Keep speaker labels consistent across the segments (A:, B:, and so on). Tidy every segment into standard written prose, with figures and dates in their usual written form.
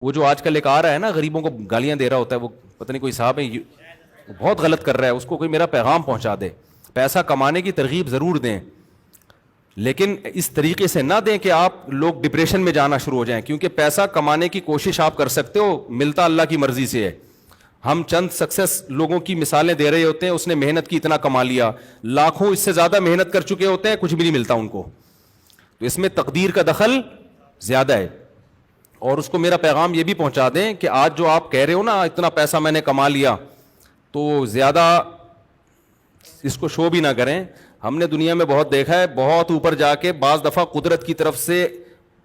A: وہ جو آج کل ایک آ رہا ہے نا غریبوں کو گالیاں دے رہا ہوتا ہے، وہ پتہ نہیں کوئی صاحب ہے، وہ بہت غلط کر رہا ہے، اس کو کوئی میرا پیغام پہنچا دے. پیسہ کمانے کی ترغیب ضرور دیں، لیکن اس طریقے سے نہ دیں کہ آپ لوگ ڈپریشن میں جانا شروع ہو جائیں، کیونکہ پیسہ کمانے کی کوشش آپ کر سکتے ہو، ملتا اللہ کی مرضی سے ہے. ہم چند سکسیس لوگوں کی مثالیں دے رہے ہوتے ہیں، اس نے محنت کی اتنا کما لیا، لاکھوں اس سے زیادہ محنت کر چکے ہوتے ہیں، کچھ بھی نہیں ملتا ان کو. تو اس میں تقدیر کا دخل زیادہ ہے. اور اس کو میرا پیغام یہ بھی پہنچا دیں کہ آج جو آپ کہہ رہے ہو نا اتنا پیسہ میں نے کما لیا، تو زیادہ اس کو شو بھی نہ کریں. ہم نے دنیا میں بہت دیکھا ہے، بہت اوپر جا کے بعض دفعہ قدرت کی طرف سے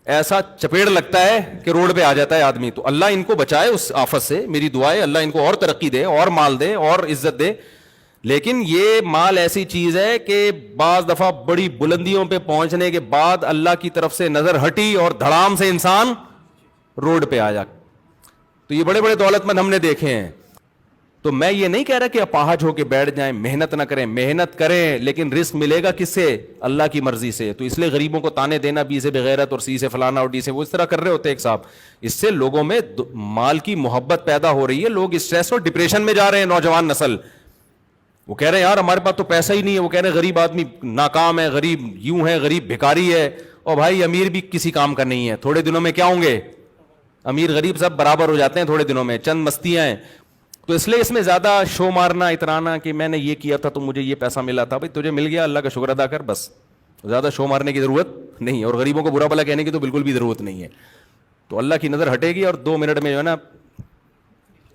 A: ایسا چپیڑ لگتا ہے کہ روڈ پہ آ جاتا ہے آدمی. تو اللہ ان کو بچائے اس آفت سے، میری دعا ہے اللہ ان کو اور ترقی دے، اور مال دے، اور عزت دے. لیکن یہ مال ایسی چیز ہے کہ بعض دفعہ بڑی بلندیوں پہ پہنچنے کے بعد اللہ کی طرف سے نظر ہٹی اور دھڑام سے انسان روڈ پہ آیا. تو یہ بڑے بڑے دولت مند ہم نے دیکھے ہیں. تو میں یہ نہیں کہہ رہا کہ اپاہج ہو کے بیٹھ جائیں، محنت نہ کریں، محنت کریں، لیکن رزق ملے گا کس سے؟ اللہ کی مرضی سے. تو اس لیے غریبوں کو تانے دینا، بی سے بغیرت اور سی سے فلانا اور ڈی سے، وہ اس طرح کر رہے ہوتے ہیں ایک صاحب. اس سے لوگوں میں مال کی محبت پیدا ہو رہی ہے، لوگ اسٹریس اور ڈپریشن میں جا رہے ہیں. نوجوان نسل وہ کہہ رہے ہیں یار ہمارے پاس تو پیسہ ہی نہیں ہے، وہ کہہ رہے ہیں غریب آدمی ناکام ہے، غریب یوں ہے، غریب بھکاری ہے. اور بھائی امیر بھی کسی کام کا نہیں ہے، تھوڑے دنوں میں کیا ہوں گے؟ امیر غریب سب برابر ہو جاتے ہیں تھوڑے دنوں میں، چند مستیاں ہیں. تو اس لیے اس میں زیادہ شو مارنا، اترانا کہ میں نے یہ کیا تھا تو مجھے یہ پیسہ ملا تھا. بھائی تجھے مل گیا، اللہ کا شکر ادا کر، بس. زیادہ شو مارنے کی ضرورت نہیں ہے، اور غریبوں کو برا بھلا کہنے کی تو بالکل بھی ضرورت نہیں ہے. تو اللہ کی نظر ہٹے گی اور 2 منٹ میں جو ہے نا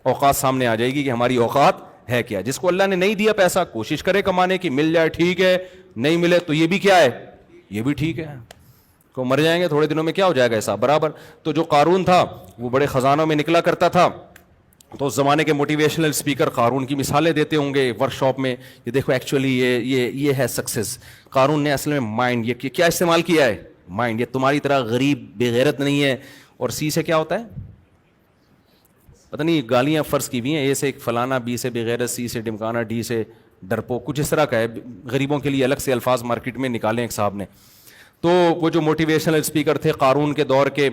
A: اوقات سامنے آ جائے گی کہ ہماری اوقات ہے کیا. جس کو اللہ نے نہیں دیا پیسہ، کوشش کرے کمانے کی، مل جائے ٹھیک ہے، نہیں ملے تو یہ بھی کیا ہے، یہ بھی ٹھیک ہے. کو مر جائیں گے تھوڑے دنوں میں، کیا ہو جائے گا ایسا برابر. تو جو قارون تھا وہ بڑے خزانوں میں نکلا کرتا تھا. تو اس زمانے کے موٹیویشنل اسپیکر قارون کی مثالیں دیتے ہوں گے ورک شاپ میں، یہ دیکھو ایکچولی یہ ہے سکسیس. قارون نے اصل میں مائنڈ، یہ کیا استعمال کیا ہے؟ مائنڈ. یہ تمہاری طرح غریب بے غیرت نہیں ہے. اور سی سے کیا ہوتا ہے پتہ نہیں، گالیاں فرض کی ہوئی ہیں، اے سے فلانا، بی سے بے غیرت، سی سے ڈمکانا، ڈی سے ڈرپو، کچھ اس طرح کا ہے. غریبوں کے لیے الگ سے الفاظ مارکیٹ میں نکالے ایک صاحب نے. تو وہ جو موٹیویشنل اسپیکر تھے قارون کے دور کے،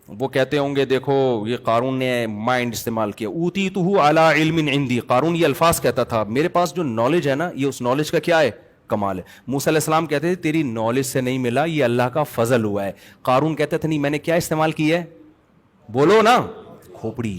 A: وہ کہتے ہوں گے دیکھو یہ قارون نے مائنڈ استعمال کیا. اوتیتہ علی علم عندی، قارون یہ الفاظ کہتا تھا میرے پاس جو نالج ہے نا، یہ اس نالج کا کیا ہے؟ کمال ہے. موسیٰ علیہ السلام کہتے تھے تیری نالج سے نہیں ملا، یہ اللہ کا فضل ہوا ہے. قارون کہتا تھا نہیں، میں نے کیا استعمال کی ہے؟ بولو نا، کھوپڑی.